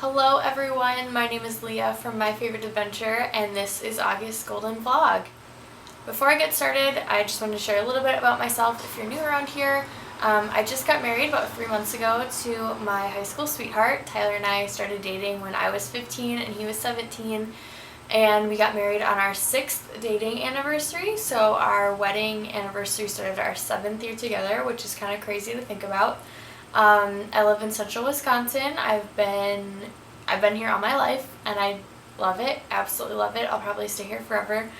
Hello everyone, my name is Leah from My Favorite Adventure, and this is August's Golden Vlog. Before I get started, I just wanted to share a little bit about myself if you're new around here. I just got married about 3 months ago to my high school sweetheart. Tyler and I started dating when I was 15 and he was 17, and we got married on our 6th dating anniversary, so our wedding anniversary started our 7th year together, which is kind of crazy to think about. I live in central Wisconsin. I've been here all my life, and I love it, absolutely love it. I'll probably stay here forever.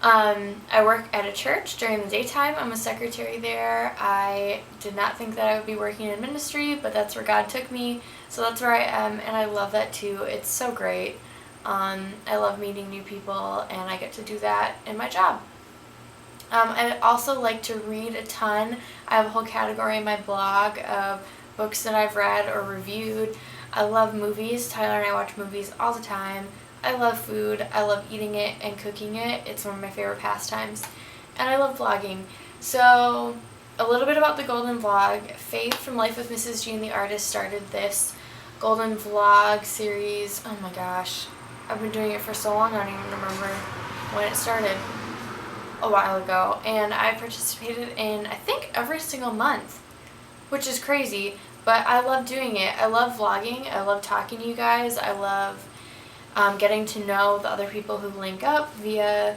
I work at a church during the daytime. I'm a secretary there. I did not think that I would be working in ministry, but that's where God took me, so that's where I am, and I love that too. It's so great. I love meeting new people, and I get to do that in my job. I also like to read a ton. I have a whole category in my blog of books that I've read or reviewed. I love movies. Tyler and I watch movies all the time. I love food. I love eating it and cooking it. It's one of my favorite pastimes. And I love vlogging. So, a little bit about the Golden Vlog. Faith from Life with Mrs. Jean the Artist started this Golden Vlog series. Oh my gosh. I've been doing it for so long I don't even remember when it started. A while ago, and I participated in I think every single month, which is crazy, but I love doing it. I love vlogging. I love talking to you guys. I love getting to know the other people who link up via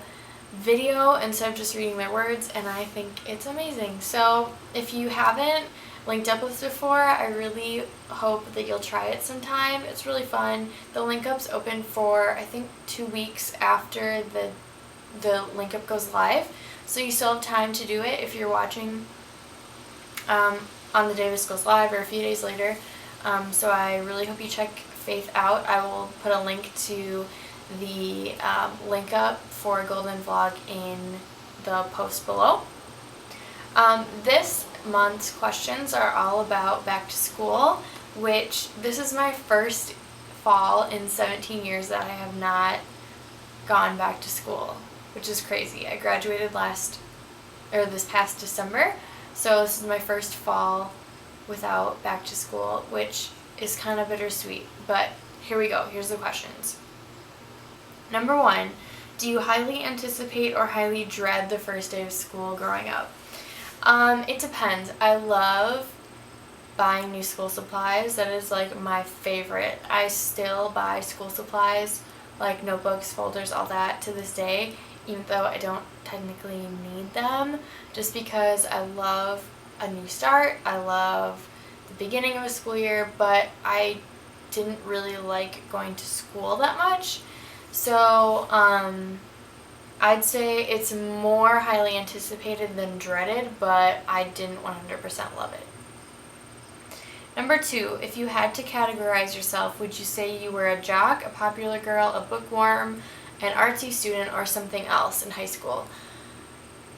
video instead of just reading their words, and I think it's amazing. So if you haven't linked up with us before, I really hope that you'll try it sometime. It's really fun. The link up's open for I think 2 weeks after the link up goes live, so you still have time to do it if you're watching on the day this goes live or a few days later. So I really hope you check Faith out. I will put a link to the link up for Golden Vlog in the post below. This month's questions are all about back to school, which this is my first fall in 17 years that I have not gone back to school, which is crazy. I graduated this past December, so this is my first fall without back to school, which is kind of bittersweet, but here we go. Here's the questions. Number 1, do you highly anticipate or highly dread the first day of school growing up? It depends. I love buying new school supplies. That is like my favorite. I still buy school supplies, like notebooks, folders, all that to this day, even though I don't technically need them, just because I love a new start. I love the beginning of a school year, but I didn't really like going to school that much. So I'd say it's more highly anticipated than dreaded, but I didn't 100% love it. Number 2, if you had to categorize yourself, would you say you were a jock, a popular girl, a bookworm, an artsy student, or something else in high school?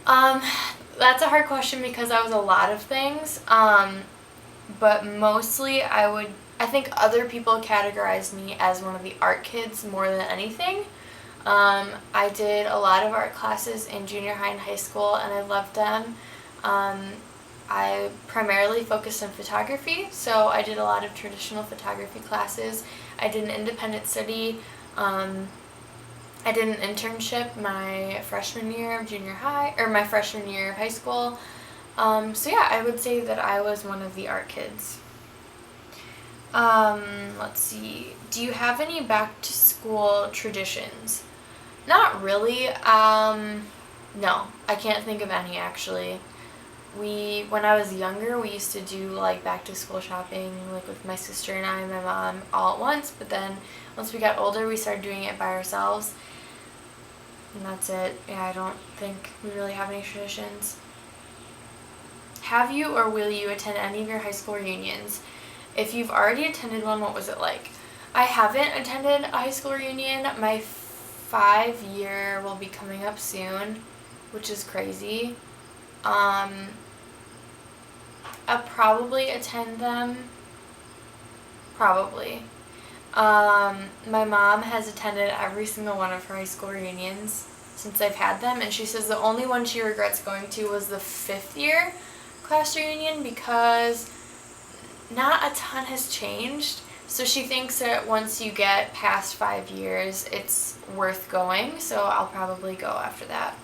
That's a hard question because I was a lot of things, but mostly I think other people categorized me as one of the art kids more than anything. I did a lot of art classes in junior high and high school, and I loved them. I primarily focused on photography, so I did a lot of traditional photography classes. I did an independent study. I did an internship my freshman year of junior high, or my freshman year of high school. So yeah, I would say that I was one of the art kids. Let's see. Do you have any back to school traditions? Not really. No, I can't think of any actually. When I was younger, we used to do like back to school shopping, like with my sister and I and my mom all at once, but then once we got older, we started doing it by ourselves. And that's it. Yeah, I don't think we really have any traditions. Have you or will you attend any of your high school reunions? If you've already attended one, what was it like? I haven't attended a high school reunion. My 5-year will be coming up soon, which is crazy. I'll probably attend them. Probably. My mom has attended every single one of her high school reunions since I've had them, and she says the only one she regrets going to was the 5th year class reunion because not a ton has changed. So she thinks that once you get past 5 years, it's worth going, so I'll probably go after that.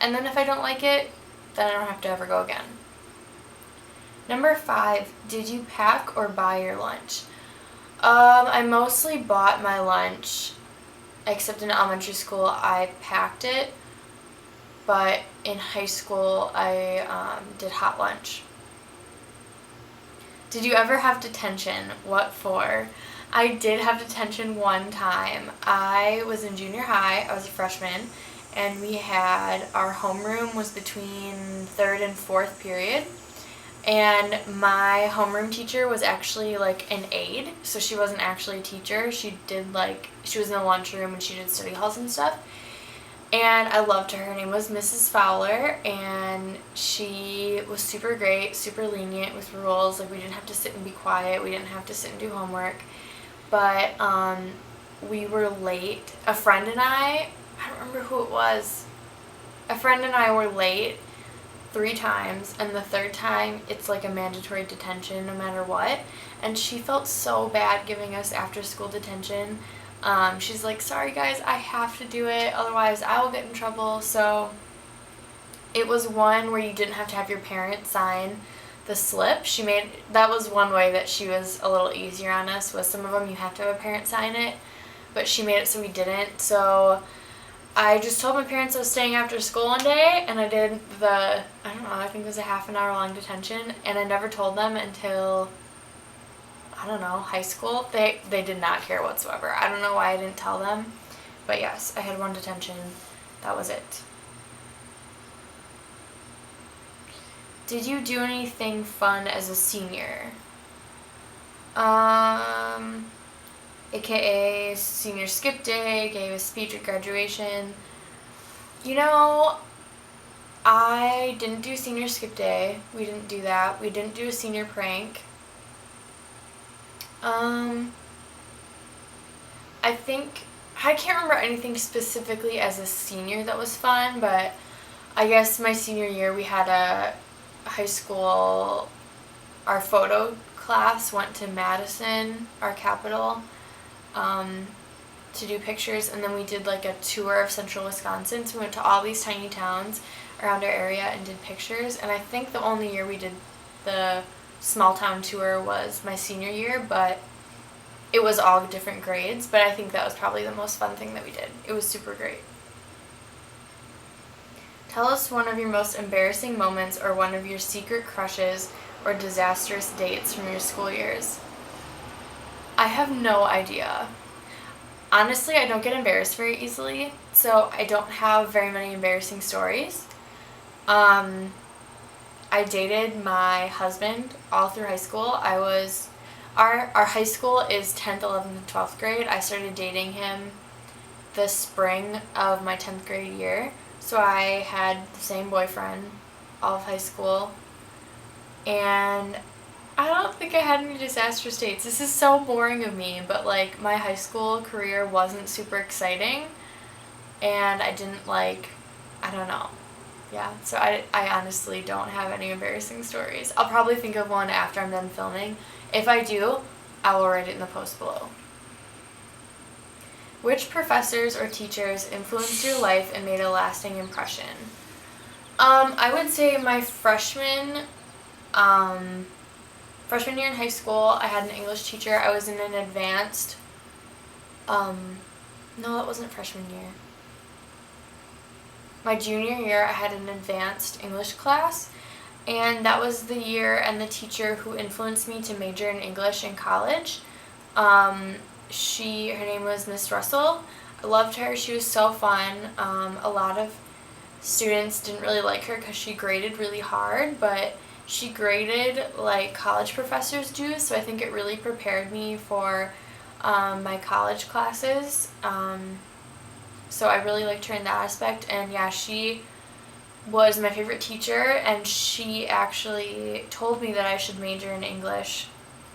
And then if I don't like it, then I don't have to ever go again. Number 5, did you pack or buy your lunch? I mostly bought my lunch, except in elementary school I packed it, but in high school I did hot lunch. Did you ever have detention? What for? I did have detention one time. I was in junior high, I was a freshman, and we had, our homeroom was between 3rd and 4th period. And my homeroom teacher was actually like an aide, so she wasn't actually a teacher. She was in the lunchroom and she did study halls and stuff. And I loved her. Her name was Mrs. Fowler, and she was super great, super lenient with rules. Like, we didn't have to sit and be quiet. We didn't have to sit and do homework. But we were late. A friend and I don't remember who it was. A friend and I were late 3 times, and the 3rd time it's like a mandatory detention no matter what. And she felt so bad giving us after school detention. She's like, sorry guys, I have to do it, otherwise I will get in trouble. So it was one where you didn't have to have your parents sign the slip. That was one way that she was a little easier on us, was some of them you have to have a parent sign it, but she made it so we didn't. So I just told my parents I was staying after school one day, and I did I think it was a half an hour long detention, and I never told them until, high school. They did not care whatsoever. I don't know why I didn't tell them, but yes, I had one detention. That was it. Did you do anything fun as a senior? AKA senior skip day, gave a speech at graduation. I didn't do senior skip day. We didn't do that. We didn't do a senior prank. I can't remember anything specifically as a senior that was fun, but I guess my senior year we had a high school, our photo class went to Madison, our capital, to do pictures, and then we did like a tour of central Wisconsin. So we went to all these tiny towns around our area and did pictures, and I think the only year we did the small town tour was my senior year, but it was all different grades, but I think that was probably the most fun thing that we did. It was super great. Tell us one of your most embarrassing moments or one of your secret crushes or disastrous dates from your school years. I have no idea. Honestly, I don't get embarrassed very easily, so I don't have very many embarrassing stories. I dated my husband all through high school. Our high school is 10th, 11th, and 12th grade. I started dating him the spring of my 10th grade year. So I had the same boyfriend all of high school. And I don't think I had any disastrous dates. This is so boring of me, but like, my high school career wasn't super exciting. And I didn't Yeah, so I honestly don't have any embarrassing stories. I'll probably think of one after I'm done filming. If I do, I will write it in the post below. Which professors or teachers influenced your life and made a lasting impression? I would say my freshman year in high school, I had an English teacher. I was in an advanced, no, that wasn't freshman year. My junior year, I had an advanced English class, and that was the year and the teacher who influenced me to major in English in college. Her name was Miss Russell. I loved her. She was so fun. A lot of students didn't really like her because she graded really hard, but she graded like college professors do, so I think it really prepared me for my college classes. So I really liked her in that aspect, and yeah, she was my favorite teacher, and she actually told me that I should major in English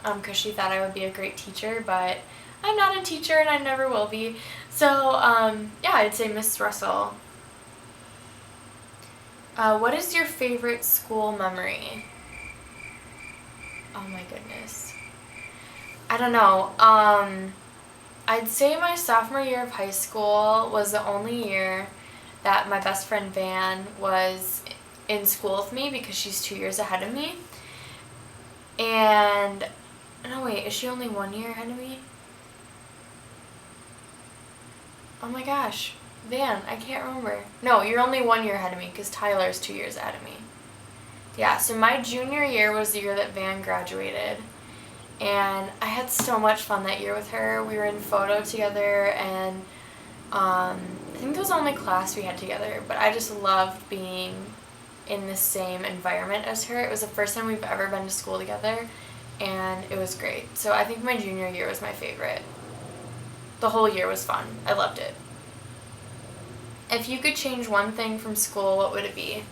because she thought I would be a great teacher, but I'm not a teacher and I never will be. So yeah, I'd say Miss Russell. What is your favorite school memory? Oh my goodness. I don't know. I'd say my sophomore year of high school was the only year that my best friend Van was in school with me because she's 2 years ahead of me. And, no wait, is she only 1 year ahead of me? Oh my gosh. Van, I can't remember. No, you're only 1 year ahead of me because Tyler's 2 years ahead of me. Yeah, so my junior year was the year that Van graduated. And I had so much fun that year with her. We were in photo together, and I think it was the only class we had together, but I just loved being in the same environment as her. It was the first time we've ever been to school together, and it was great. So I think my junior year was my favorite. The whole year was fun. I loved it. If you could change one thing from school, what would it be?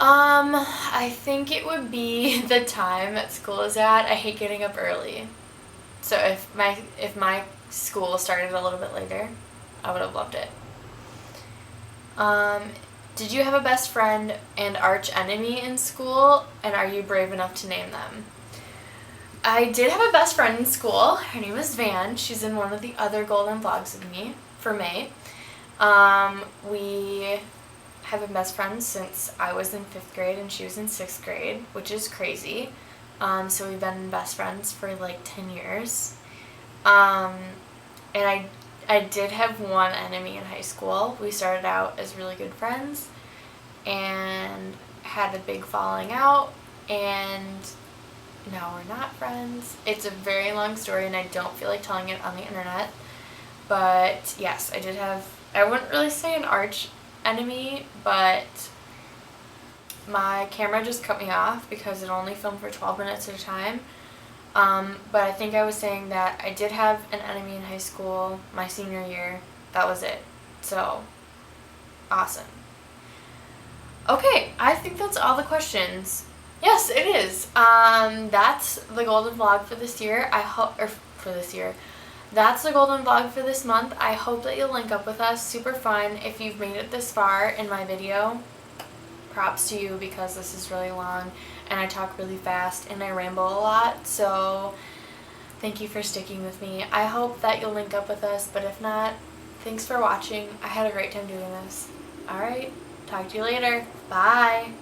I think it would be the time that school is at. I hate getting up early. So if my school started a little bit later, I would have loved it. Did you have a best friend and arch enemy in school, and are you brave enough to name them? I did have a best friend in school. Her name is Van. She's in one of the other Golden Vlogs with me for May. We have been best friends since I was in 5th grade and she was in 6th grade, which is crazy. So we've been best friends for like 10 years. And I did have one enemy in high school. We started out as really good friends and had a big falling out, and now we're not friends. It's a very long story and I don't feel like telling it on the internet. But yes, I did have, I wouldn't really say an arch enemy, but my camera just cut me off because it only filmed for 12 minutes at a time. But I think I was saying that I did have an enemy in high school my senior year. That was it. So, awesome. Okay, I think that's all the questions. Yes, it is. That's the Golden Vlog for this year. That's the Golden Vlog for this month. I hope that you'll link up with us. Super fun. If you've made it this far in my video, props to you because this is really long and I talk really fast and I ramble a lot. So thank you for sticking with me. I hope that you'll link up with us, but if not, thanks for watching. I had a great time doing this. Alright, talk to you later. Bye.